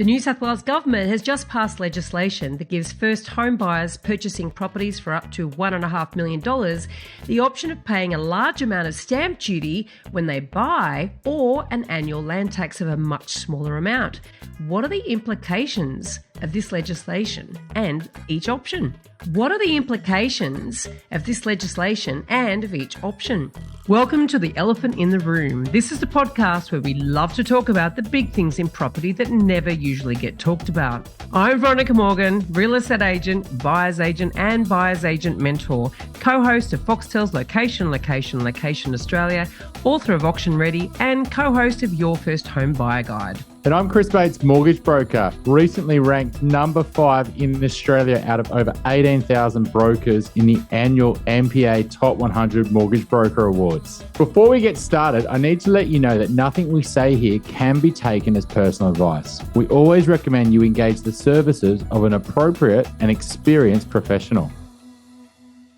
The New South Wales Government has just passed legislation that gives first home buyers purchasing properties for up to $1.5 million the option of paying a large amount of stamp duty when they buy or an annual land tax of a much smaller amount. What are the implications of this legislation and each option? What are the implications of this legislation and of each option? Welcome to The Elephant in the Room. This is the podcast where we love to talk about the big things in property that never usually get talked about. I'm Veronica Morgan, real estate agent, buyer's agent and buyer's agent mentor, co-host of Foxtel's Location Australia, author of Auction Ready and co-host of Your First Home Buyer Guide. And I'm Chris Bates, mortgage broker, recently ranked number 5 in Australia out of over 18,000 brokers in the annual MPA Top 100 Mortgage Broker Awards. Before we get started, I need to let you know that nothing we say here can be taken as personal advice. We always recommend you engage the services of an appropriate and experienced professional.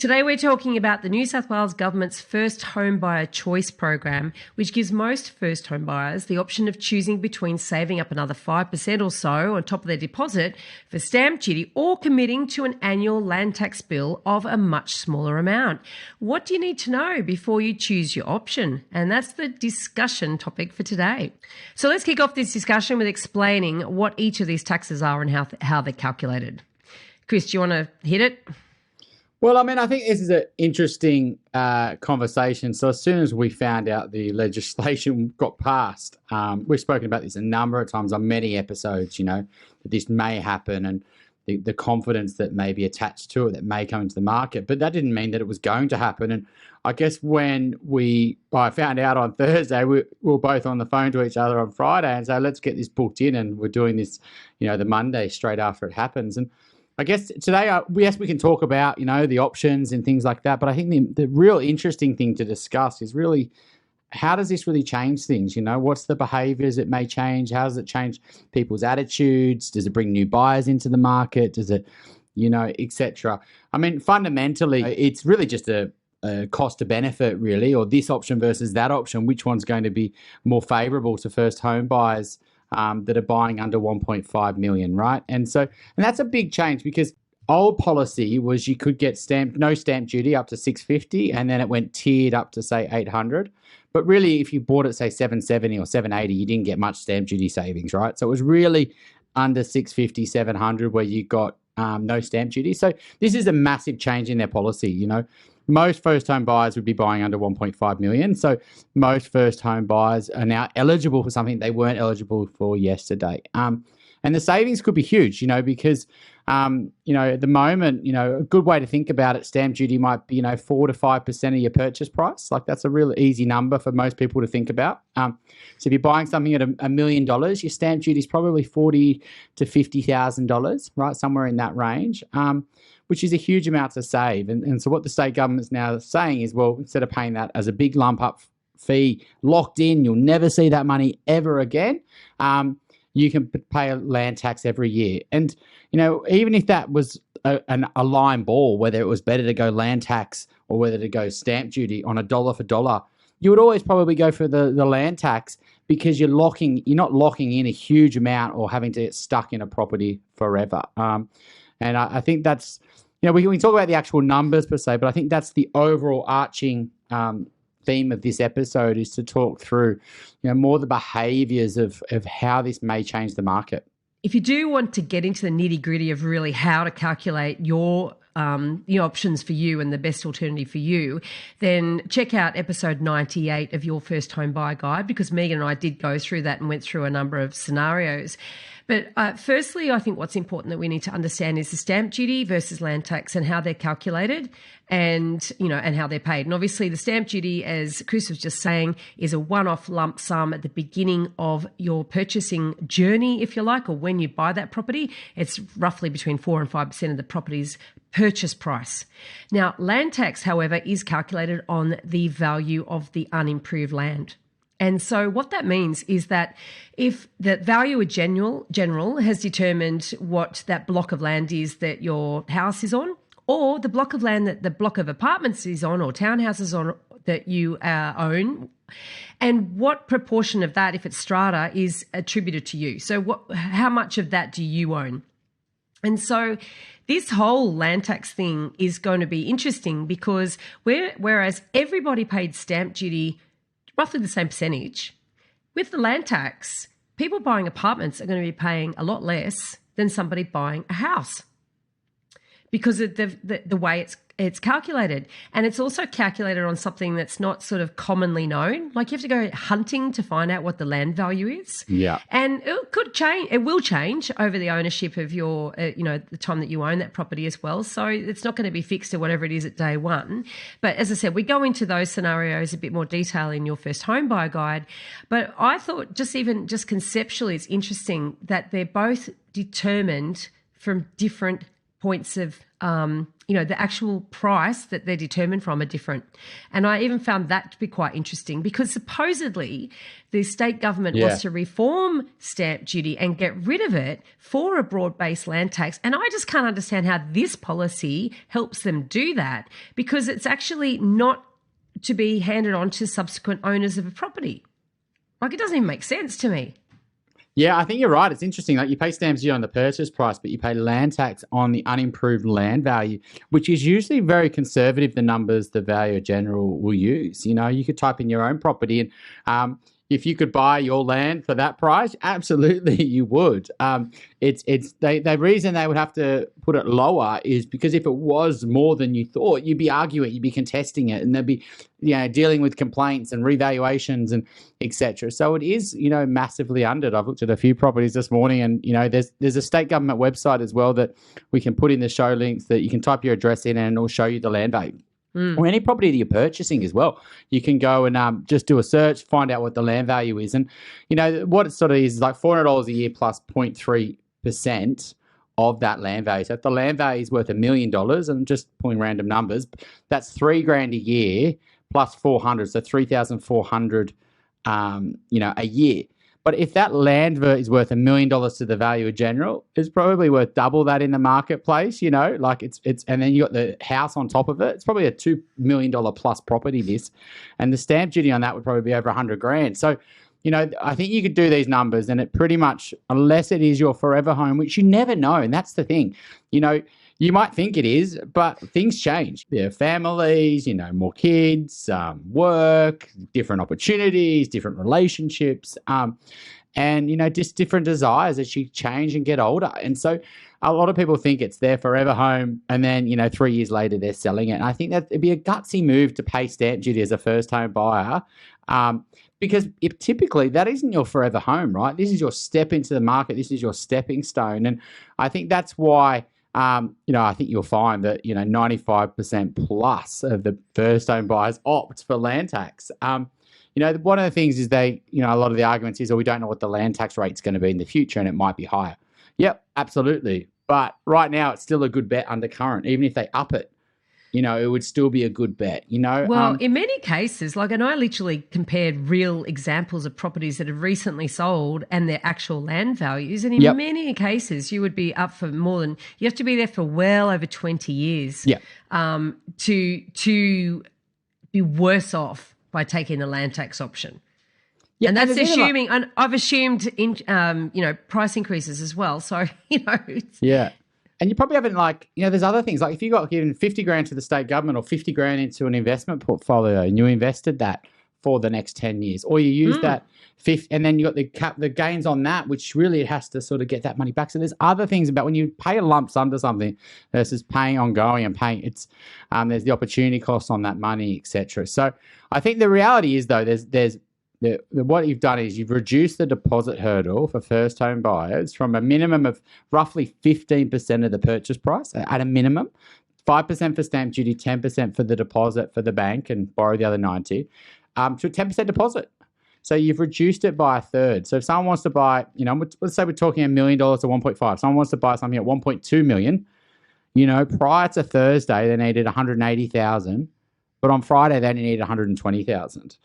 Today we're talking about the New South Wales Government's First Home Buyer Choice program, which gives most first home buyers the option of choosing between saving up another 5% or so on top of their deposit for stamp duty or committing to an annual land tax bill of a much smaller amount. What do you need to know before you choose your option? And that's the discussion topic for today. So let's kick off this discussion with explaining what each of these taxes are and how they're calculated. Chris, do you want to hit it? Well, I think this is an interesting conversation. So as soon as we found out the legislation got passed, we've spoken about this a number of times on many episodes, that this may happen and the confidence that may be attached to it, that may come into the market. But that didn't mean that it was going to happen. And I guess when I found out on Thursday, we were both on the phone to each other on Friday and said, let's get this booked in. And we're doing this, the Monday straight after it happens. And I guess today, we can talk about, the options and things like that. But I think the real interesting thing to discuss is really, how does this really change things? What's the behaviors it may change? How does it change people's attitudes? Does it bring new buyers into the market? Does it, et cetera? Fundamentally, it's really just a cost to benefit, really, or this option versus that option. Which one's going to be more favorable to first home buyers that are buying under 1.5 million, right? And that's a big change, because old policy was you could get no stamp duty up to 650, and then it went tiered up to say 800. But really, if you bought it say 770 or 780, you didn't get much stamp duty savings, right? So it was really under 650, 700 where you got no stamp duty. So this is a massive change in their policy. Most first home buyers would be buying under 1.5 million. So most first home buyers are now eligible for something they weren't eligible for yesterday. And the savings could be huge, because, at the moment, a good way to think about it, stamp duty might be, 4 to 5% of your purchase price. Like, that's a really easy number for most people to think about. So if you're buying something at $1 million, your stamp duty is probably $40,000 to $50,000, right? Somewhere in that range. Which is a huge amount to save. And so what the state government's now saying is, well, instead of paying that as a big lump up fee locked in, you'll never see that money ever again, you can pay a land tax every year. And, even if that was a line ball, whether it was better to go land tax or whether to go stamp duty on a dollar for dollar, you would always probably go for the land tax, because you're not locking in a huge amount or having to get stuck in a property forever. And I think that's, we can talk about the actual numbers per se, but I think that's the overall arching theme of this episode, is to talk through, more the behaviours of how this may change the market. If you do want to get into the nitty-gritty of really how to calculate your options for you and the best alternative for you, then check out episode 98 of Your First Home Buyer Guide, because Megan and I did go through that and went through a number of scenarios. But firstly, I think what's important that we need to understand is the stamp duty versus land tax and how they're calculated and how they're paid. And obviously the stamp duty, as Chris was just saying, is a one-off lump sum at the beginning of your purchasing journey, if you like, or when you buy that property. It's roughly between 4 and 5% of the property's purchase price. Now, land tax, however, is calculated on the value of the unimproved land. And so what that means is that if the valuer general has determined what that block of land is that your house is on, or the block of land that the block of apartments is on, or townhouses that you own, and what proportion of that, if it's strata, is attributed to you. So how much of that do you own? And so this whole land tax thing is going to be interesting because whereas everybody paid stamp duty roughly the same percentage, with the land tax, people buying apartments are going to be paying a lot less than somebody buying a house because of the way it's calculated. And it's also calculated on something that's not sort of commonly known. Like you have to go hunting to find out what the land value is. Yeah. And it could change. It will change over the ownership of your, the time that you own that property as well. So it's not going to be fixed to whatever it is at day one. But as I said, we go into those scenarios a bit more detail in your first home buyer guide. But I thought just conceptually, it's interesting that they're both determined from different points of, the actual price that they're determined from are different. And I even found that to be quite interesting because supposedly the state government wants to reform stamp duty and get rid of it for a broad-based land tax. And I just can't understand how this policy helps them do that because it's actually not to be handed on to subsequent owners of a property. Like, it doesn't even make sense to me. Yeah, I think you're right. It's interesting. Like you pay stamp duty on the purchase price, but you pay land tax on the unimproved land value, which is usually very conservative, the numbers the Valuer General will use. You could type in your own property and if you could buy your land for that price, absolutely you would. The reason they would have to put it lower is because if it was more than you thought, you'd be arguing, you'd be contesting it, and they'd be, dealing with complaints and revaluations and etc. So it is, massively under. I've looked at a few properties this morning, and there's a state government website as well that we can put in the show links that you can type your address in and it'll show you the land value. Or any property that you're purchasing as well. You can go and just do a search, find out what the land value is. And, what it sort of is like $400 a year plus 0.3% of that land value. So if the land value is worth $1 million, and I'm just pulling random numbers, that's $3,000 a year plus 400, so 3,400, a year. But if that land is worth $1 million to the Valuer General, it's probably worth double that in the marketplace, like it's, and then you got the house on top of it. It's probably a $2 million plus property, this, and the stamp duty on that would probably be over $100,000. So, I think you could do these numbers and it pretty much, unless it is your forever home, which you never know. And that's the thing, you might think it is, but things change. There are families, more kids, work, different opportunities, different relationships, and, just different desires as you change and get older. And so a lot of people think it's their forever home and then, 3 years later they're selling it. And I think that it'd be a gutsy move to pay stamp duty as a first home buyer because if typically that isn't your forever home, right? This is your step into the market. This is your stepping stone. And I think that's why I think you'll find that, 95% plus of the first home buyers opt for land tax. One of the things is a lot of the arguments is, we don't know what the land tax rate's going to be in the future and it might be higher. Yep, absolutely. But right now it's still a good bet under current. Even if they up it, it would still be a good bet, Well, in many cases, and I literally compared real examples of properties that have recently sold and their actual land values. And in many cases, you would be up for you have to be there for well over 20 years to be worse off by taking the land tax option. Yeah, and that's assuming, and I've assumed price increases as well. So, yeah. And you probably haven't there's other things if you got given $50,000 to the state government or $50,000 into an investment portfolio and you invested that for the next 10 years, or you use that and then you got the gains on that, which really it has to sort of get that money back. So there's other things about when you pay a lump sum to something versus paying ongoing and paying there's the opportunity costs on that money, etc. So I think the reality is though, what you've done is you've reduced the deposit hurdle for first home buyers from a minimum of roughly 15% of the purchase price at a minimum, 5% for stamp duty, 10% for the deposit for the bank and borrow the other 90, to a 10% deposit. So you've reduced it by a third. So if someone wants to buy, let's say we're talking $1 million to 1.5, someone wants to buy something at 1.2 million, prior to Thursday, they needed 180,000, but on Friday, they only need 120,000.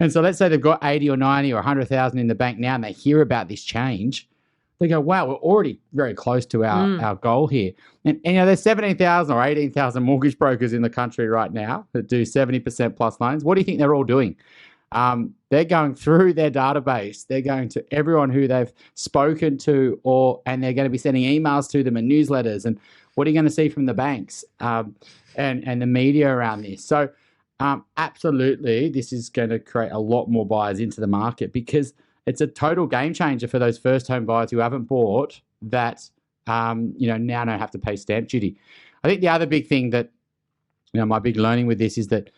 And so let's say they've got 80 or 90 or 100,000 in the bank now and they hear about this change. they go, wow, we're already very close to our goal here. And there's 17,000 or 18,000 mortgage brokers in the country right now that do 70% plus loans. What do you think they're all doing? They're going through their database. They're going to everyone who they've spoken to, and they're going to be sending emails to them and newsletters. And what are you going to see from the banks and the media around this? So absolutely, this is going to create a lot more buyers into the market, because it's a total game changer for those first home buyers who haven't bought that, now don't have to pay stamp duty. I think the other big thing that, my big learning with this is that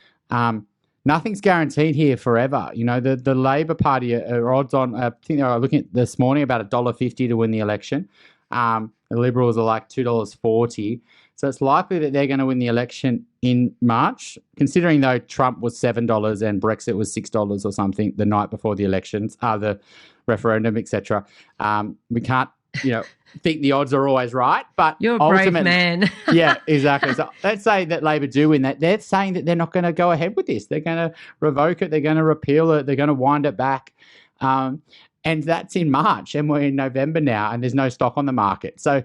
nothing's guaranteed here forever. The Labor Party are odds on, I think they were looking at this morning about $1.50 to win the election. The Liberals are like $2.40. So it's likely that they're going to win the election in March, considering though Trump was $7 and Brexit was $6 or something the night before the elections, the referendum, etc. We can't, think the odds are always right, but you're a brave man. Yeah, exactly. So let's say that Labor do win that. They're saying that they're not going to go ahead with this. They're going to revoke it. They're going to repeal it. They're going to wind it back. And that's in March, and we're in November now, and there's no stock on the market. So,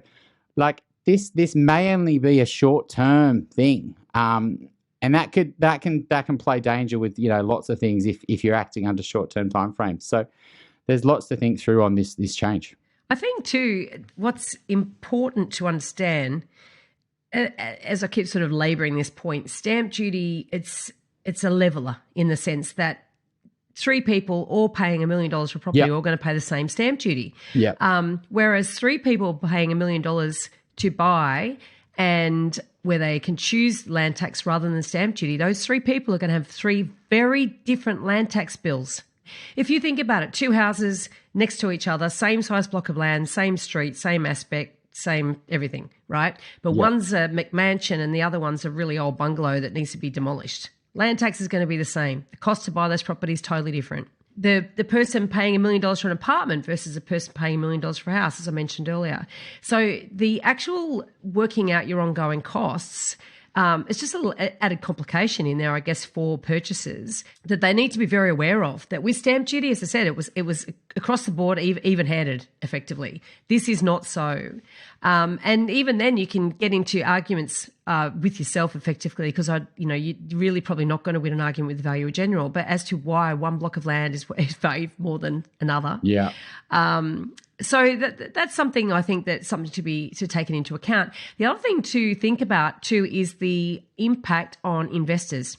this may only be a short-term thing, and that can play danger with lots of things if you're acting under short-term timeframes. So, there's lots to think through on this change. I think too, what's important to understand, as I keep sort of labouring this point, stamp duty, it's a leveller in the sense that 3 people all paying $1 million for property are all going to pay the same stamp duty. Whereas 3 people paying $1 million to buy, and where they can choose land tax rather than stamp duty, those 3 people are going to have 3 very different land tax bills. If you think about it, 2 houses next to each other, same size block of land, same street, same aspect, same everything, right? But one's a McMansion and the other one's a really old bungalow that needs to be demolished. Land tax is going to be the same. The cost to buy those properties is totally different. The person paying $1 million for an apartment versus a person paying $1 million for a house, as I mentioned earlier. So the actual working out your ongoing costs, it's just a little added complication in there, I guess, for purchasers that they need to be very aware of. That with stamp duty, as I said, it was across the board, even-handed, effectively. This is not so. And even then, you can get into arguments with yourself, effectively, because you're really probably not going to win an argument with the Valuer General, but as to why one block of land is valued more than another. Yeah. So that's something I think that's something to be taken into account. The other thing to think about too is the impact on investors.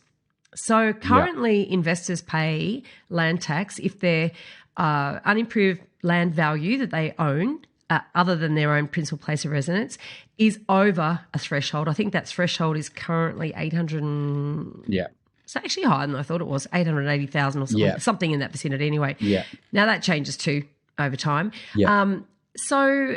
So currently investors pay land tax if their unimproved land value that they own, other than their own principal place of residence, is over a threshold. I think that threshold is currently 800. It's actually higher than I thought it was, 880,000 or something, something in that vicinity anyway. Yeah. Now that changes too over time. Yeah. So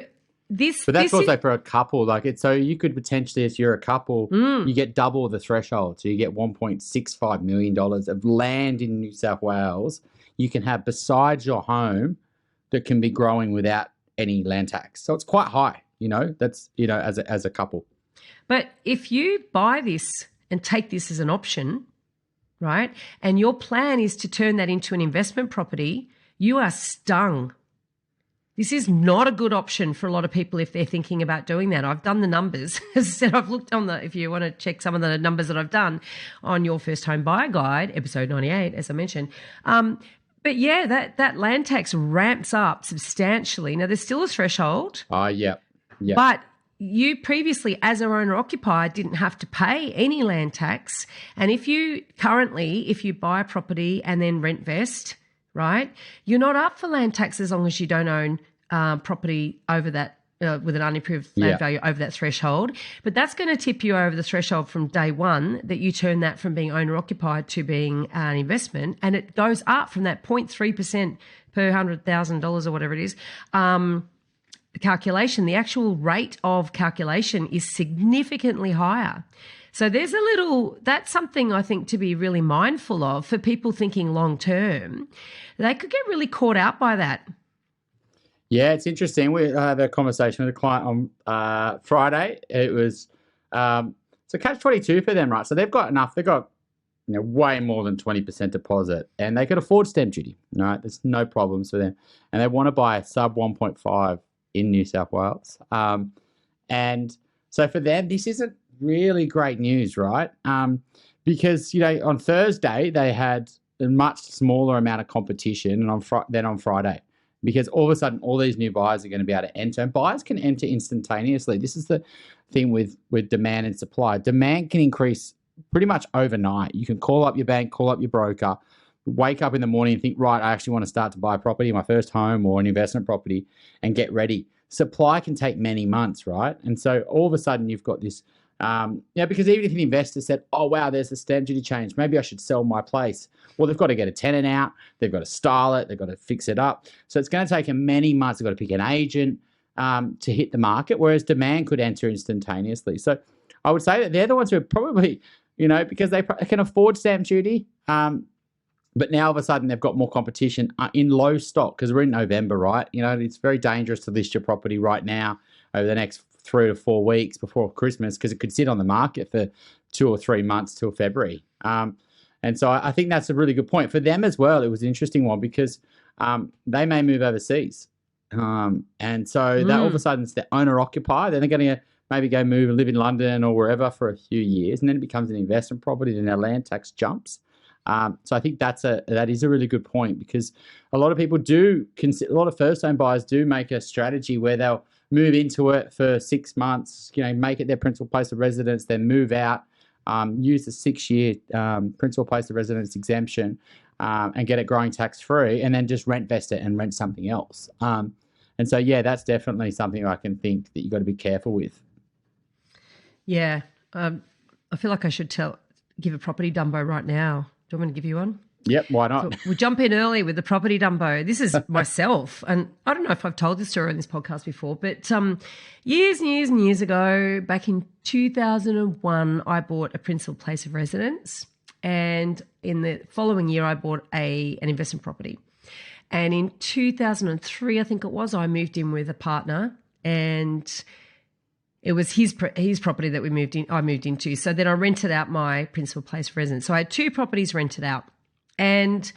this, but that's also for a couple. So you could potentially, if you're a couple, you get double the threshold. So you get $1.65 million of land in New South Wales you can have besides your home that can be growing without any land tax. So it's quite high. That's as a couple. But if you buy this and take this as an option, right, and your plan is to turn that into an investment property, you are stung. This is not a good option for a lot of people if they're thinking about doing that. I've done the numbers. As I said, I've looked on if you want to check some of the numbers that I've done on Your First Home Buyer Guide, episode 98, as I mentioned. But yeah, that land tax ramps up substantially. Now, there's still a threshold. Yeah. But you previously, as an owner-occupier, didn't have to pay any land tax. And if you buy a property and then rent vest, right, you're not up for land tax as long as you don't own property over that with an unimproved land value over that threshold. But that's going to tip you over the threshold from day one, that you turn that from being owner-occupied to being an investment, and it goes up from that 0.3% per $100,000 or whatever it is. The calculation, the actual rate of calculation is significantly higher. So that's something I think to be really mindful of for people thinking long term. They could get really caught out by that. Yeah, it's interesting. We had a conversation with a client on Friday. It was it's a catch-22 for them, right? So they've got enough. They've got way more than 20% deposit, and they could afford stamp duty. Right, there's no problems for them, and they want to buy a sub 1.5 in New South Wales. And so for them, this isn't really great news, right? Because, on Thursday, they had a much smaller amount of competition, and then on Friday, because all of a sudden, all these new buyers are going to be able to enter. And buyers can enter instantaneously. This is the thing with demand and supply. Demand can increase pretty much overnight. You can call up your bank, call up your broker, wake up in the morning and think, right, I actually want to start to buy a property, my first home or an investment property, and get ready. Supply can take many months, right? And so all of a sudden you've got this, because even if an investor said, oh, wow, there's a stamp duty change, maybe I should sell my place. Well, they've got to get a tenant out. They've got to style it. They've got to fix it up. So it's going to take them many months. They've got to pick an agent to hit the market, whereas demand could enter instantaneously. So I would say that they're the ones who are probably, because they can afford stamp duty, but now all of a sudden they've got more competition in low stock, because we're in November, right? It's very dangerous to list your property right now over the next 3 to 4 weeks before Christmas, because it could sit on the market for 2 or 3 months till February. And so I think that's a really good point. For them as well, it was an interesting one, because they may move overseas. And so that all of a sudden it's the owner-occupier. Then they're going to maybe go move and live in London or wherever for a few years, and then it becomes an investment property, then their land tax jumps. So I think that is a really good point, because a lot of people a lot of first-home buyers do make a strategy where they'll move into it for 6 months, make it their principal place of residence, then move out, use the 6-year principal place of residence exemption, and get it growing tax-free, and then just rent vest it and rent something else. And so, that's definitely something I can think that you've got to be careful with. Yeah. I feel like I should give a property Dumbo right now. Do you want me to give you one? Yep, why not? So we'll jump in early with the property Dumbo. This is myself, and I don't know if I've told this story on this podcast before, but years and years and years ago, back in 2001, I bought a principal place of residence, and in the following year, I bought an investment property. And in 2003, I think it was, I moved in with a partner, and it was his property that I moved into. So then I rented out my principal place of residence. So I had 2 properties rented out. And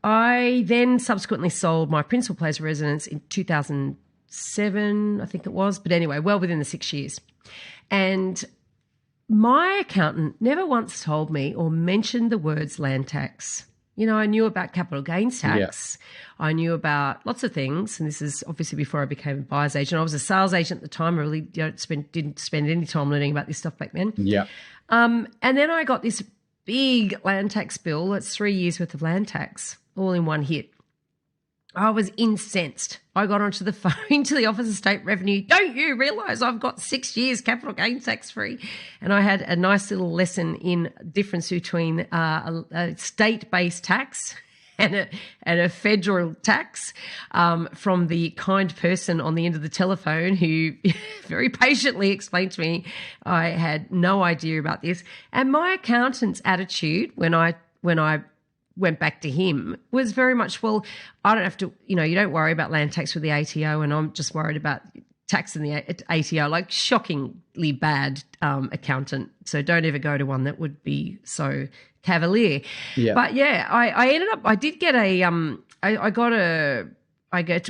I then subsequently sold my principal place of residence in 2007, I think it was. But anyway, well within the 6 years. And my accountant never once told me or mentioned the words land tax. I knew about capital gains tax. Yeah. I knew about lots of things, and this is obviously before I became a buyer's agent. I was a sales agent at the time. I really didn't spend any time learning about this stuff back then. Yeah. And then I got this big land tax bill. That's 3 years worth of land tax, all in one hit. I was incensed. I got onto the phone to the Office of State Revenue. Don't you realise I've got 6 years capital gains tax free? And I had a nice little lesson in difference between a state-based tax and a federal tax from the kind person on the end of the telephone who very patiently explained to me I had no idea about this. And my accountant's attitude when I went back to him was very much, well, I don't have to, you don't worry about land tax with the ATO, and I'm just worried about tax in the ATO, like shockingly bad accountant. So don't ever go to one that would be so cavalier. Yeah. But I ended up, I did get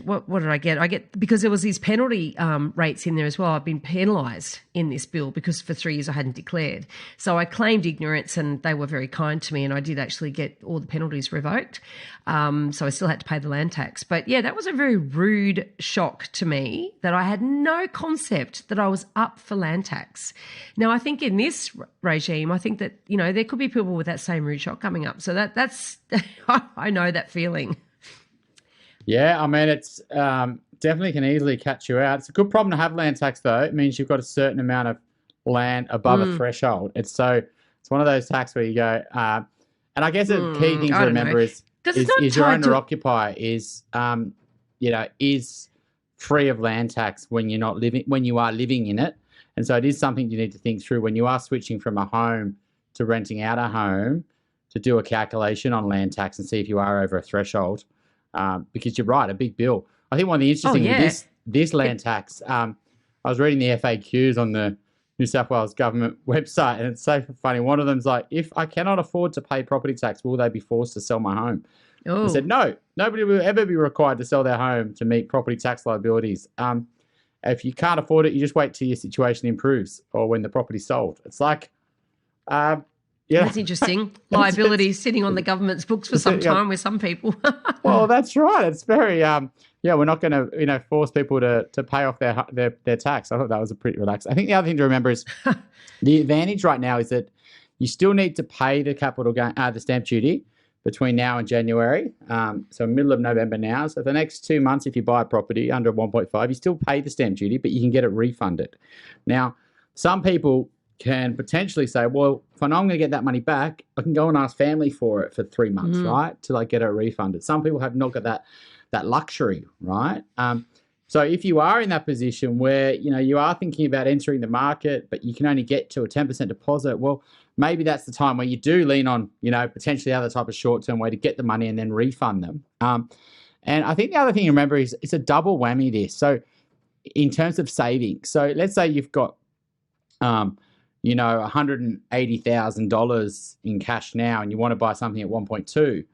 what did I get? Because there was these penalty rates in there as well. I've been penalised in this bill because for 3 years I hadn't declared. So I claimed ignorance, and they were very kind to me, and I did actually get all the penalties revoked. So I still had to pay the land tax. But that was a very rude shock to me that I had no concept that I was up for land tax. Now, I think in this regime, I think that, there could be people with that same rude shock coming up. So that's I know that feeling. Yeah, I mean, it's definitely can easily catch you out. It's a good problem to have land tax, though. It means you've got a certain amount of land above a threshold. It's one of those tax where you go, and I guess the key thing to remember is your owner-occupier is free of land tax when you are living in it. And so it is something you need to think through when you are switching from a home to renting out a home, to do a calculation on land tax and see if you are over a threshold. Because you're right, a big bill. I think one of the interesting with this land tax, I was reading the FAQs on the New South Wales Government website, and it's so funny. One of them's like, if I cannot afford to pay property tax, will they be forced to sell my home? I said, no, nobody will ever be required to sell their home to meet property tax liabilities. If you can't afford it, you just wait till your situation improves or when the property's sold. It's like, yeah. That's interesting. Liability sitting on the government's books for some time with some people. Well, that's right. It's very, we're not going to, force people to pay off their tax. I thought that was a pretty relaxed. I think the other thing to remember is the advantage right now is that you still need to pay the capital gain, the stamp duty between now and January. So middle of November now. So for the next 2 months, if you buy a property under 1.5, you still pay the stamp duty, but you can get it refunded. Now, some people can potentially say, well, if I know I'm going to get that money back, I can go and ask family for it for 3 months, right, till I get it refunded. Some people have not got that luxury, right? So if you are in that position where, you are thinking about entering the market, but you can only get to a 10% deposit, well, maybe that's the time where you do lean on, potentially other type of short-term way to get the money and then refund them. And I think the other thing to remember is it's a double whammy this. So in terms of saving, so let's say you've got, $180,000 in cash now and you want to buy something at 1.2.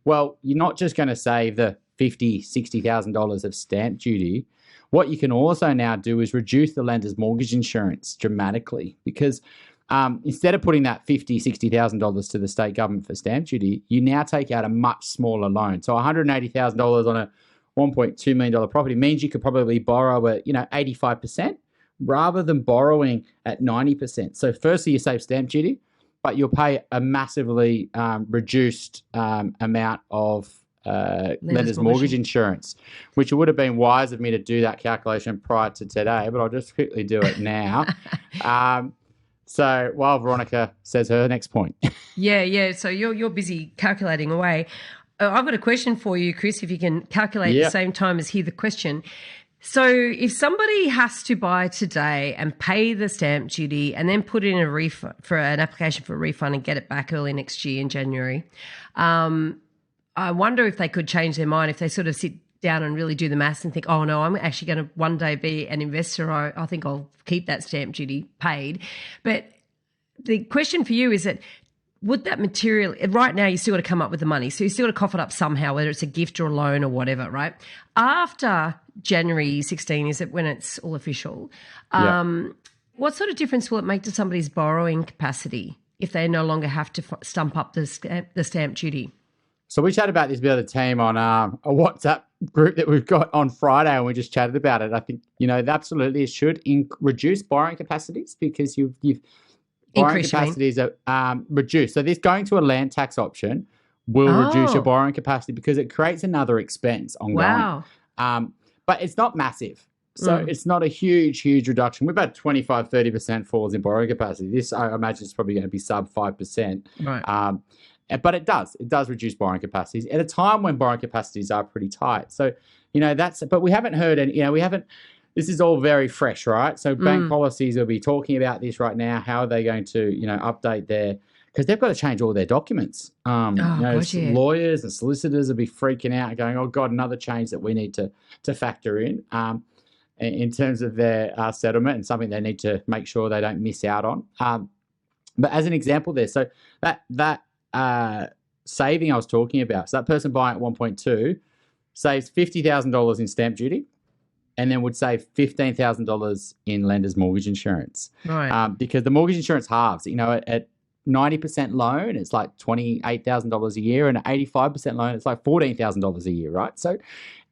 Well, you're not just going to save the $50,000, $60,000 of stamp duty. What you can also now do is reduce the lender's mortgage insurance dramatically because instead of putting that $50,000, $60,000 to the state government for stamp duty, you now take out a much smaller loan. So $180,000 on a $1.2 million property means you could probably borrow at 85%. Rather than borrowing at 90%. So firstly, you save stamp duty, but you'll pay a massively reduced amount of lender's mortgage insurance, which it would have been wise of me to do that calculation prior to today, but I'll just quickly do it now. So while Veronica says her next point. Yeah. So you're busy calculating away. I've got a question for you, Chris, if you can calculate at the same time as hear the question. So if somebody has to buy today and pay the stamp duty and then put in a refund for an application for a refund and get it back early next year in January, I wonder if they could change their mind if they sort of sit down and really do the maths and think, oh no, I'm actually going to one day be an investor. I think I'll keep that stamp duty paid. But the question for you is that would that material, right now you still got to come up with the money. So you still got to cough it up somehow, whether it's a gift or a loan or whatever, right? After January 16, is it when it's all official? What sort of difference will it make to somebody's borrowing capacity if they no longer have to stump up the stamp duty? So we chatted about this with the team on a WhatsApp group that we've got on Friday, and we just chatted about it. I think, absolutely it should reduce borrowing capacities because you've borrowing capacities are reduced. So this going to a land tax option will reduce your borrowing capacity because it creates another expense ongoing. Wow. But it's not massive. So it's not a huge reduction. We've had 25, 30% falls in borrowing capacity. This, I imagine, is probably going to be sub 5%. Right. But it does reduce borrowing capacities at a time when borrowing capacities are pretty tight. So, but we haven't heard any, this is all very fresh, right? So bank policies will be talking about this right now. How are they going to, update because they've got to change all their documents. Lawyers and solicitors will be freaking out and going, oh God, another change that we need to factor in terms of their settlement and something they need to make sure they don't miss out on. But as an example there, so that saving I was talking about, so that person buying at 1.2 saves $50,000 in stamp duty and then would save $15,000 in lender's mortgage insurance. Right. Because the mortgage insurance halves, at 90% loan, it's like $28,000 a year, and an 85% loan, it's like $14,000 a year, right? So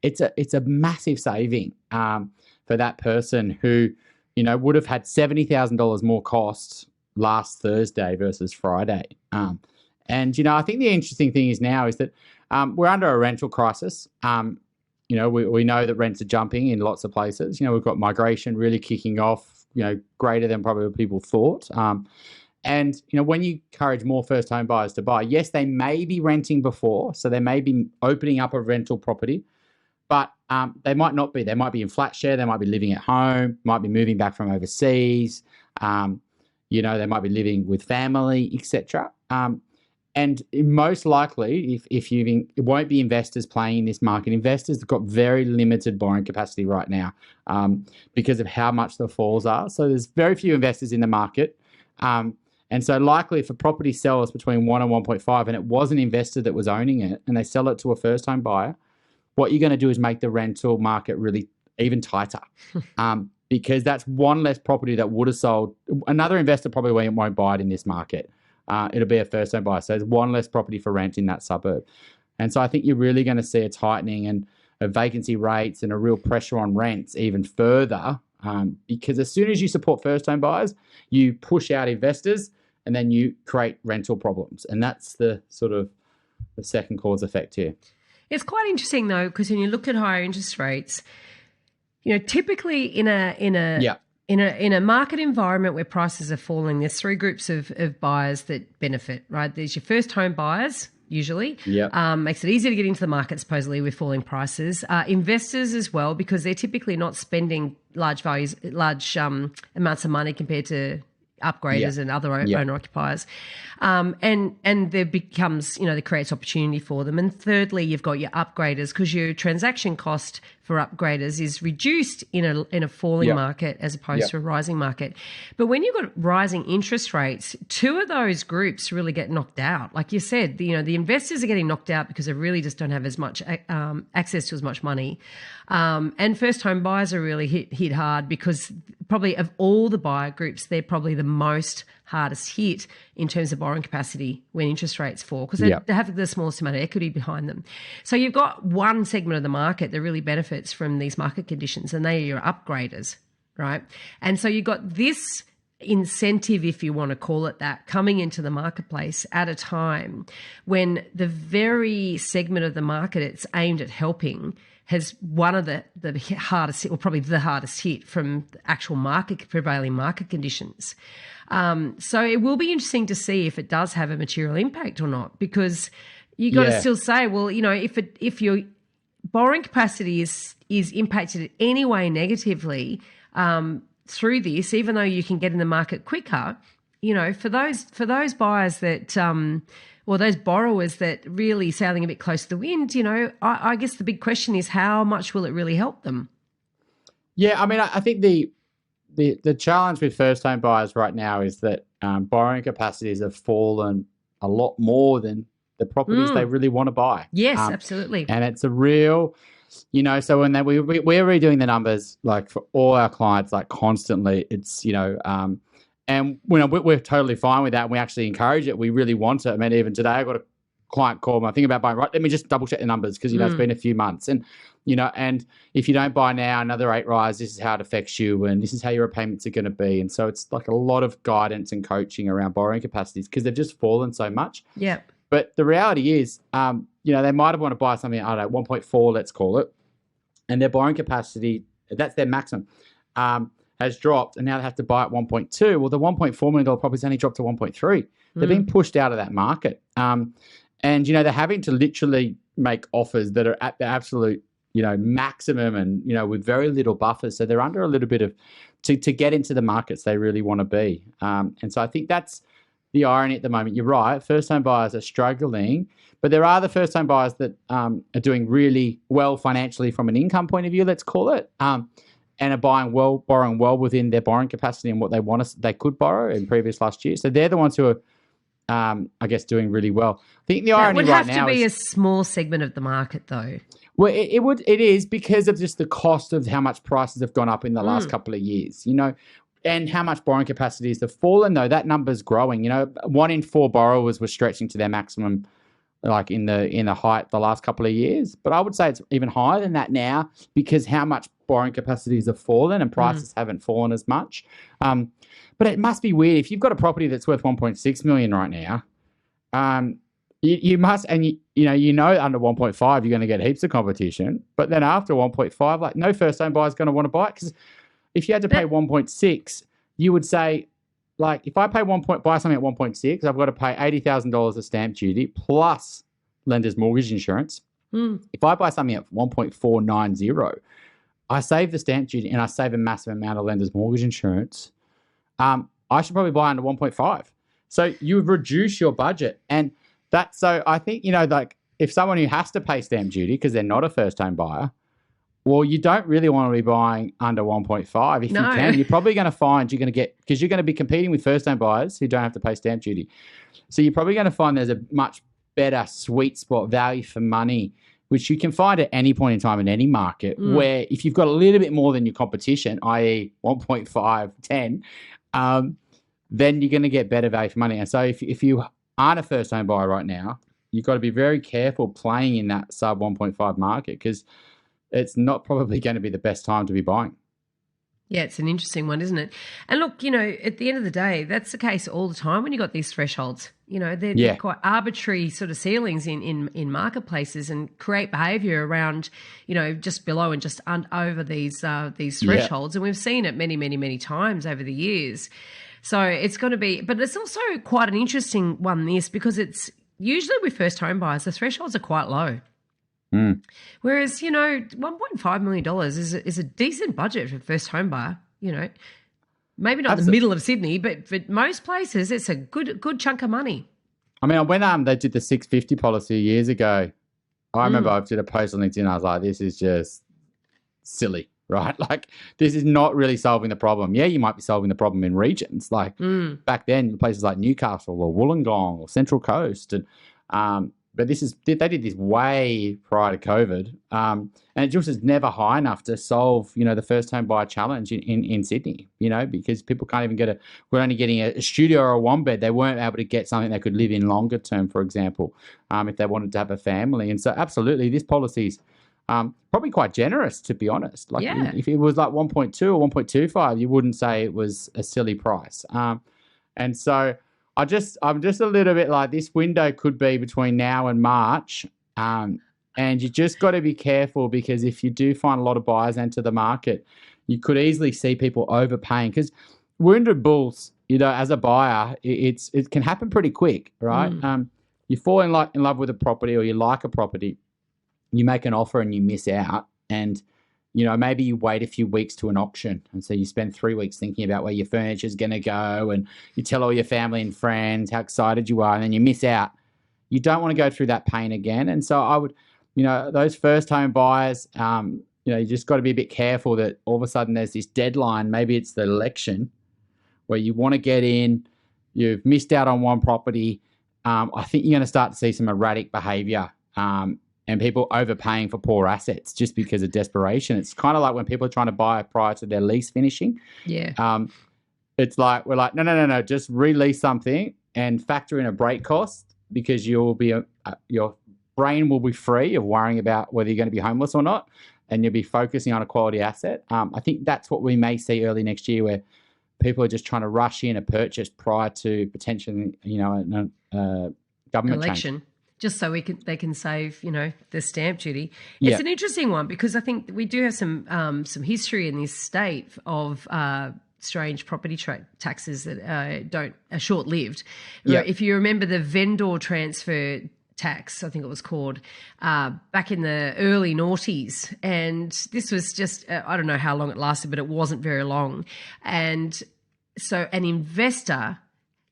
it's a massive saving for that person who, would have had $70,000 more costs last Thursday versus Friday. And, I think the interesting thing is now is that we're under a rental crisis. We know that rents are jumping in lots of places. We've got migration really kicking off, greater than probably people thought. And, when you encourage more first home buyers to buy, yes, they may be renting before, so they may be opening up a rental property, but they might not be. They might be in flat share. They might be living at home, might be moving back from overseas. They might be living with family, etc. And most likely, it won't be investors playing in this market. Investors have got very limited borrowing capacity right now because of how much the falls are. So there's very few investors in the market. And so likely if a property sells between 1 and 1.5 and it was an investor that was owning it and they sell it to a first home buyer, what you're going to do is make the rental market really even tighter. Because that's one less property that would have sold. Another investor probably won't buy it in this market. It'll be a first-time buyer. So there's one less property for rent in that suburb. And so I think you're really going to see a tightening and of vacancy rates and a real pressure on rents even further, because as soon as you support first-time buyers, you push out investors and then you create rental problems. And that's the sort of the second cause effect here. It's quite interesting, though, because when you look at higher interest rates, typically in a market environment where prices are falling, there's three groups of buyers that benefit, right? There's your first home buyers, usually. Makes it easier to get into the market, supposedly, with falling prices. Investors as well, because they're typically not spending large amounts of money compared to upgraders and other owner occupiers. And there becomes, there creates opportunity for them. And thirdly, you've got your upgraders, because your transaction cost for upgraders is reduced in a falling market as opposed to a rising market. But when you've got rising interest rates, two of those groups really get knocked out. Like you said, the investors are getting knocked out because they really just don't have as much access to as much money. And first home buyers are really hit hard, because probably of all the buyer groups, they're probably the most hardest hit in terms of borrowing capacity when interest rates fall, because they have the smallest amount of equity behind them. So you've got one segment of the market that really benefits from these market conditions, and they are your upgraders, right? And so you've got this incentive, if you want to call it that, coming into the marketplace at a time when the very segment of the market it's aimed at helping has one of the hardest hit, or probably the hardest hit from the actual prevailing market conditions. So it will be interesting to see if it does have a material impact or not, because you got to still say, well, if your borrowing capacity is impacted in any way negatively through this, even though you can get in the market quicker, for those buyers that or those borrowers that really sailing a bit close to the wind, I guess the big question is, how much will it really help them? Yeah, I mean, I think the challenge with first home buyers right now is that borrowing capacities have fallen a lot more than the properties they really want to buy. Yes, absolutely. And it's a real, so when we're redoing the numbers, like for all our clients, like constantly, it's, and we're totally fine with that. And we actually encourage it. We really want it. I mean, even today, I got a client call me. I think about buying, right? Let me just double check the numbers, because, it's been a few months. And, and if you don't buy now, another rate rise, this is how it affects you. And this is how your repayments are going to be. And so it's like a lot of guidance and coaching around borrowing capacities, because they've just fallen so much. Yeah. But the reality is, they might have want to buy something, I don't know, 1.4, let's call it. And their borrowing capacity, that's their maximum, has dropped, and now they have to buy at 1.2. Well, the $1.4 million property's only dropped to 1.3. They're being pushed out of that market. And, they're having to literally make offers that are at the absolute, maximum and, with very little buffers. So they're under a little bit of, to get into the markets they really want to be. And so I think that's the irony at the moment. You're right. First-home buyers are struggling, but there are the first-home buyers that are doing really well financially from an income point of view, let's call it, and are borrowing well within their borrowing capacity and what they could borrow in previous last year. So they're the ones who are, I guess, doing really well. I think the irony right now would have to be a small segment of the market, though. Well, it is, because of just the cost of how much prices have gone up in the last couple of years, and how much borrowing capacities have fallen, though. That number's growing. 1 in 4 borrowers were stretching to their maximum, like in the height the last couple of years. But I would say it's even higher than that now, because how much borrowing capacities have fallen and prices haven't fallen as much. But it must be weird if you've got a property that's worth 1.6 million right now. You must, and under 1.5 you're going to get heaps of competition. But then after 1.5, like, no first home buyer is going to want to buy it, because if you had to pay 1.6, you would say, like, if I buy something at 1.6, I've got to pay $80,000 of stamp duty plus lender's mortgage insurance. If I buy something at 1.490, I save the stamp duty and I save a massive amount of lender's mortgage insurance. I should probably buy under 1.5. So you reduce your budget. And so I think, like, if someone who has to pay stamp duty because they're not a first home buyer, well, you don't really want to be buying under 1.5. If you can, you're probably going to find you're going to get, because you're going to be competing with first home buyers who don't have to pay stamp duty. So you're probably going to find there's a much better sweet spot value for money which you can find at any point in time in any market, where if you've got a little bit more than your competition, i.e. 1.5, 10, then you're going to get better value for money. And so if you aren't a first home buyer right now, you've got to be very careful playing in that sub 1.5 market, because it's not probably going to be the best time to be buying. Yeah, it's an interesting one, isn't it? And look, at the end of the day, that's the case all the time when you got these thresholds. They're quite arbitrary sort of ceilings in marketplaces, and create behaviour around, just below and just over these thresholds. And we've seen it many, many, many times over the years. So it's going to be, but it's also quite an interesting one, this, because it's usually with first home buyers, the thresholds are quite low. Whereas, $1.5 million is a decent budget for a first home buyer, maybe not the middle of Sydney, but for most places, it's a good chunk of money. I mean, when they did the 650 policy years ago, I remember I did a post on LinkedIn. I was like, this is just silly, right? Like, this is not really solving the problem. Yeah, you might be solving the problem in regions. Like back then, places like Newcastle or Wollongong or Central Coast. And but they did this way prior to COVID, and it just is never high enough to solve, the first home buyer challenge in Sydney, because people can't even we're only getting a studio or a one bed. They weren't able to get something they could live in longer term, for example, if they wanted to have a family. And so absolutely, this policy's probably quite generous, to be honest. Like if it was like 1.2 or 1.25, you wouldn't say it was a silly price. And so I'm just a little bit like, this window could be between now and March, and you just got to be careful, because if you do find a lot of buyers enter the market, you could easily see people overpaying, because wounded bulls, as a buyer, it can happen pretty quick, right? You fall in love with a property, or you like a property, you make an offer and you miss out, and maybe you wait a few weeks to an auction. And so you spend 3 weeks thinking about where your furniture is going to go, and you tell all your family and friends how excited you are, and then you miss out. You don't want to go through that pain again. And so I would, those first home buyers, you just got to be a bit careful that all of a sudden there's this deadline. Maybe it's the election where you want to get in, you've missed out on one property. I think you're going to start to see some erratic behaviour. And people overpaying for poor assets just because of desperation. It's kind of like when people are trying to buy prior to their lease finishing. Yeah. It's like, we're like, no, just release something and factor in a break cost, because you'll be your brain will be free of worrying about whether you're going to be homeless or not, and you'll be focusing on a quality asset. I think that's what we may see early next year, where people are just trying to rush in a purchase prior to potentially, a government election. change. Just so they can save, the stamp duty. It's an interesting one, because I think we do have some history in this state of strange property taxes that are short-lived. Yep. If you remember the vendor transfer tax, I think it was called, back in the early noughties, and this was just I don't know how long it lasted, but it wasn't very long, and so an investor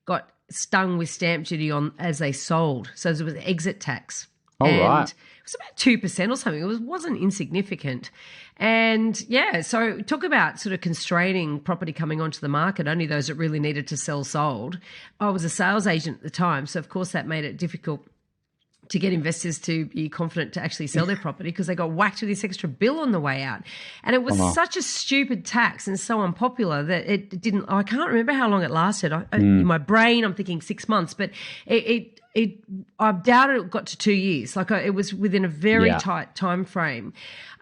got stung with stamp duty on as they sold. So it was exit tax. Oh, right. It was about 2% or something. It wasn't insignificant. And so talk about sort of constraining property coming onto the market. Only those that really needed to sell sold. I was a sales agent at the time, so of course that made it difficult to get investors to be confident to actually sell their property, because they got whacked with this extra bill on the way out. And it was such a stupid tax and so unpopular that it didn't, I can't remember how long it lasted. In my brain, I'm thinking 6 months, but I doubt it got to 2 years. Like it was within a very tight time frame.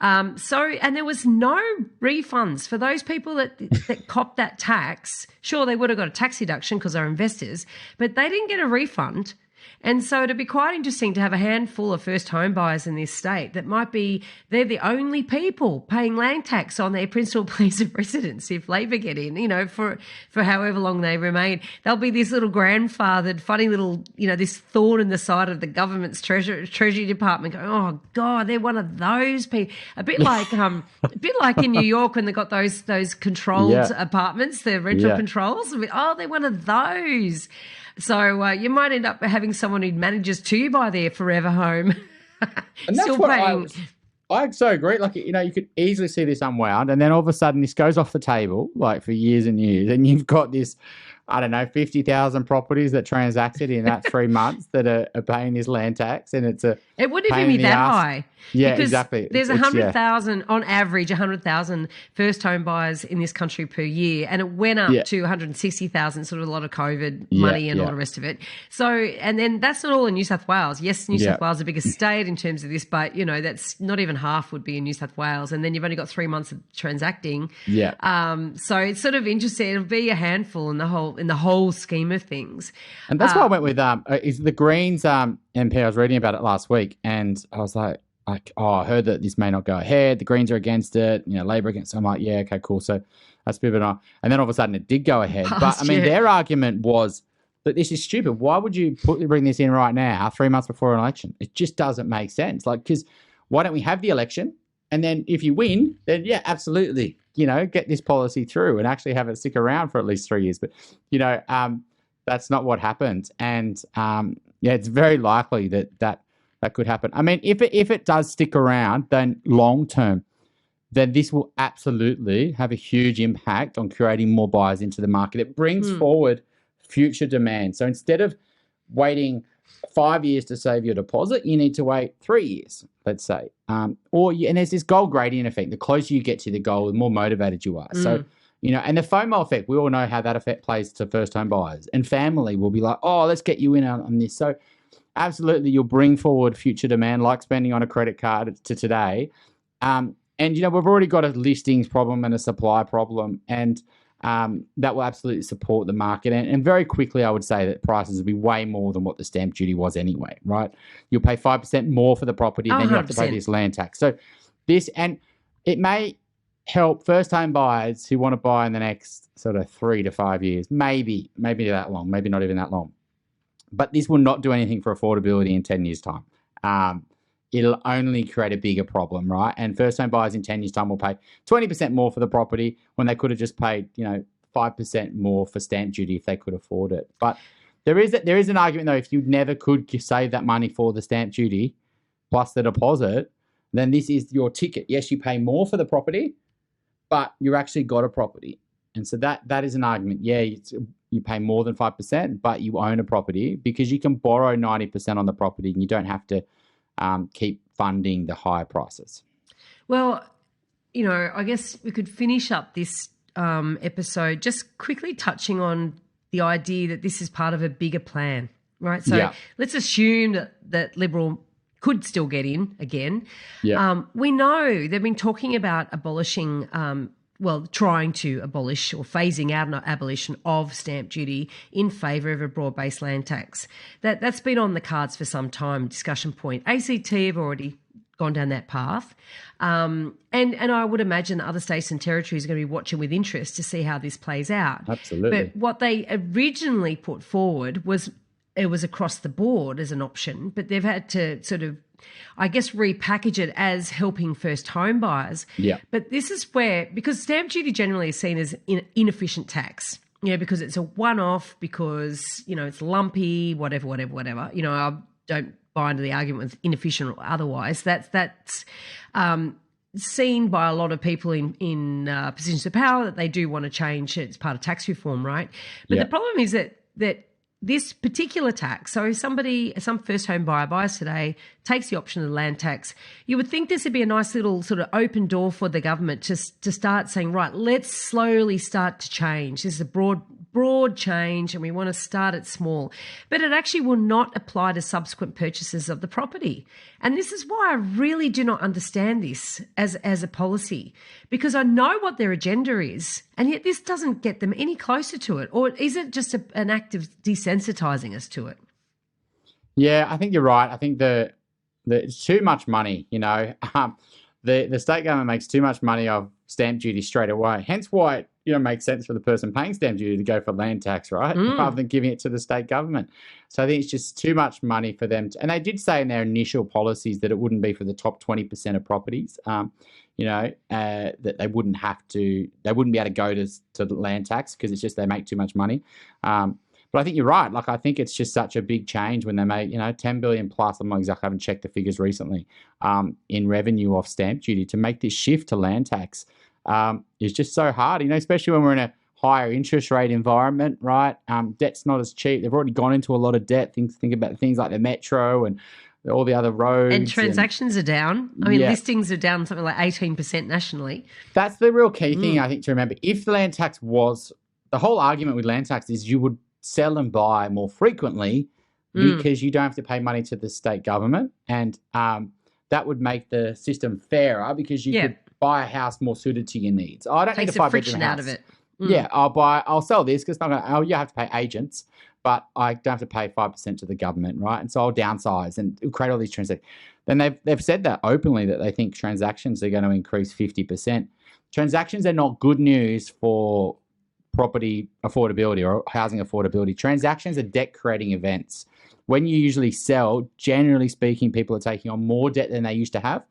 And there was no refunds for those people that copped that tax. Sure, they would have got a tax deduction because they're investors, but they didn't get a refund. And so it'd be quite interesting to have a handful of first home buyers in this state that might be, they're the only people paying land tax on their principal place of residence if Labor get in, for however long they remain. There'll be this little grandfathered, funny little, this thorn in the side of the government's Treasury Department going, oh God, they're one of those people. A bit like in New York when they got those controlled apartments, the rental controls. Oh, they're one of those. So you might end up having someone who manages to buy their forever home. And that's what I so agree. Like, you could easily see this unwound, and then all of a sudden this goes off the table, like for years and years, and you've got this I don't know, 50,000 properties that transacted in that 3 months that are paying this land tax, and it's a It wouldn't pain even be in the that ass. high. Yeah, because exactly. There's It's 100,000, on average, 100,000 first home buyers in this country per year. And it went up Yeah. to 160,000, sort of a lot of COVID Yeah, money and all yeah. the rest of it. So, and then that's not all in New South Wales. Yes, New Yeah. South Wales is the biggest state in terms of this, but, that's not even half would be in New South Wales. And then you've only got 3 months of transacting. Yeah. So it's sort of interesting. It'll be a handful in the whole scheme of things. And that's why I went with is the Greens MP. I was reading about it last week, and I was like, I heard that this may not go ahead. The Greens are against it. Labor against it. I'm like, yeah, okay, cool. So that's a bit of an. And then all of a sudden it did go ahead. But I mean, their argument was that this is stupid. Why would you bring this in right now, 3 months before an election? It just doesn't make sense. Because why don't we have the election, and then if you win, then yeah, absolutely, get this policy through and actually have it stick around for at least 3 years. But that's not what happened, and it's very likely that could happen. I mean, if it does stick around, then long term, then this will absolutely have a huge impact on creating more buyers into the market. It brings forward future demand. So instead of waiting 5 years to save your deposit, you need to wait 3 years, let's say. And there's this goal gradient effect. The closer you get to the goal, the more motivated you are. So, and the FOMO effect, we all know how that effect plays to first home buyers. And family will be like, oh, let's get you in on this. So absolutely, you'll bring forward future demand, like spending on a credit card to today. And, we've already got a listings problem and a supply problem, and that will absolutely support the market. And very quickly, I would say that prices will be way more than what the stamp duty was anyway, right? You'll pay 5% more for the property, and then you have to pay this land tax. So and it may help first-time buyers who want to buy in the next sort of 3 to 5 years, maybe that long, maybe not even that long. But this will not do anything for affordability in 10 years' time. It'll only create a bigger problem, right? And first-time buyers in 10 years' time will pay 20% more for the property when they could have just paid, 5% more for stamp duty if they could afford it. But there is an argument, though, if you never could save that money for the stamp duty plus the deposit, then this is your ticket. Yes, you pay more for the property, but you actually got a property. And so that is an argument. Yeah, you pay more than 5%, but you own a property because you can borrow 90% on the property and you don't have to keep funding the higher prices. Well, I guess we could finish up this episode just quickly touching on the idea that this is part of a bigger plan, right? So let's assume that Liberal could still get in again. Yeah. We know they've been talking about abolishing trying to abolish or phasing out an abolition of stamp duty in favour of a broad-based land tax. That's been on the cards for some time, discussion point. ACT have already gone down that path. And I would imagine other states and territories are going to be watching with interest to see how this plays out. Absolutely. But what they originally put forward was across the board as an option, but they've had to sort of, I guess, repackage it as helping first home buyers. Yeah. But this is where, because stamp duty generally is seen as inefficient tax, because it's a one-off, because, it's lumpy, whatever. I don't buy into the argument with inefficient or otherwise. That's seen by a lot of people in positions of power that they do want to change. It's part of tax reform, right? But the problem is that this particular tax, so some first home buyer buys today, takes the option of the land tax, you would think this would be a nice little sort of open door for the government to start saying, right, let's slowly start to change. This is a broad change and we want to start it small. But it actually will not apply to subsequent purchases of the property. And this is why I really do not understand this as a policy, because I know what their agenda is, and yet this doesn't get them any closer to it. Or is it just an act of desensitising us to it? Yeah, I think you're right. I think it's too much money, the state government makes too much money off stamp duty straight away. Hence why it makes sense for the person paying stamp duty to go for land tax, right? Rather than giving it to the state government. So I think it's just too much money for them. And they did say in their initial policies that it wouldn't be for the top 20% of properties, that they wouldn't be able to go to the land tax because it's just they make too much money. But I think you're right. Like, I think it's just such a big change when they make, 10 billion plus. I'm not exactly, I haven't checked the figures recently, in revenue off stamp duty. To make this shift to land tax is just so hard, especially when we're in a higher interest rate environment, right? Debt's not as cheap. They've already gone into a lot of debt. Think about things like the metro and all the other roads. And transactions are down. I mean, listings are down something like 18% nationally. That's the real key thing, I think, to remember. If the land tax the whole argument with land tax is you would sell and buy more frequently because you don't have to pay money to the state government. And that would make the system fairer because you could buy a house more suited to your needs. I don't need a 5-bedroom house. Out of it. Yeah, I'll sell this because you have to pay agents, but I don't have to pay 5% to the government, right? And so I'll downsize and create all these transactions. Then they've said that openly that they think transactions are going to increase 50%. Transactions are not good news for property affordability or housing affordability. Transactions are debt-creating events. When you usually sell, generally speaking, people are taking on more debt than they used to have.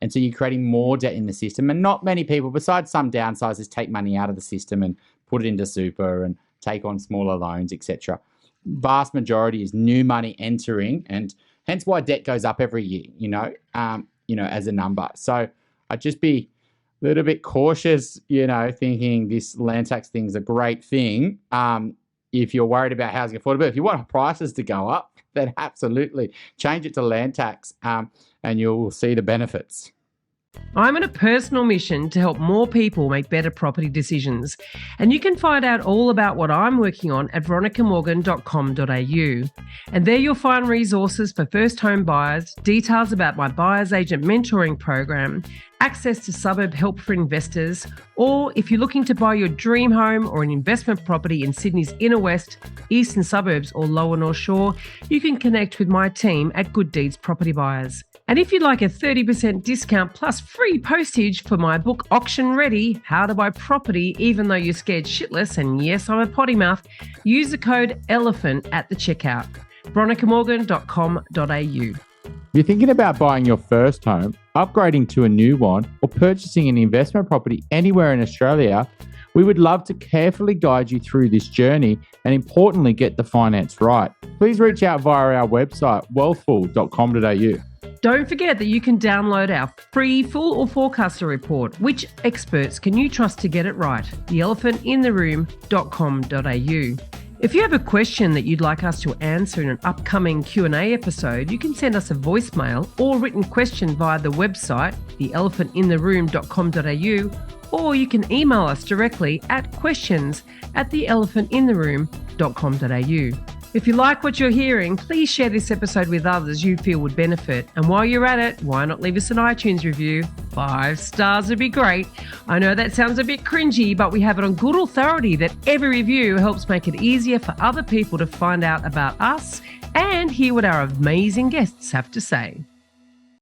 And so you're creating more debt in the system. And not many people, besides some downsizers, take money out of the system and put it into super and take on smaller loans, etc. Vast majority is new money entering, and hence why debt goes up every year, as a number. So I'd just be a little bit cautious, thinking this land tax thing's a great thing. If you're worried about housing affordability, if you want prices to go up, then absolutely change it to land tax, and you'll see the benefits. I'm on a personal mission to help more people make better property decisions. And you can find out all about what I'm working on at veronicamorgan.com.au. And there you'll find resources for first home buyers, details about my buyer's agent mentoring program, access to suburb help for investors, or if you're looking to buy your dream home or an investment property in Sydney's inner west, eastern suburbs or lower North Shore, you can connect with my team at Good Deeds Property Buyers. And if you'd like a 30% discount plus free postage for my book Auction Ready, How to Buy Property Even Though You're Scared Shitless, and yes, I'm a potty mouth, use the code ELEPHANT at the checkout. veronicamorgan.com.au. If you're thinking about buying your first home, upgrading to a new one, or purchasing an investment property anywhere in Australia, we would love to carefully guide you through this journey and importantly get the finance right. Please reach out via our website, wealthful.com.au. Don't forget that you can download our free full or forecaster report. Which experts can you trust to get it right? theelephantintheroom.com.au. If you have a question that you'd like us to answer in an upcoming Q&A episode, you can send us a voicemail or written question via the website, theelephantintheroom.com.au, or you can email us directly at questions@theelephantintheroom.com.au. If you like what you're hearing, please share this episode with others you feel would benefit. And while you're at it, why not leave us an iTunes review? 5 stars would be great. I know that sounds a bit cringy, but we have it on good authority that every review helps make it easier for other people to find out about us and hear what our amazing guests have to say.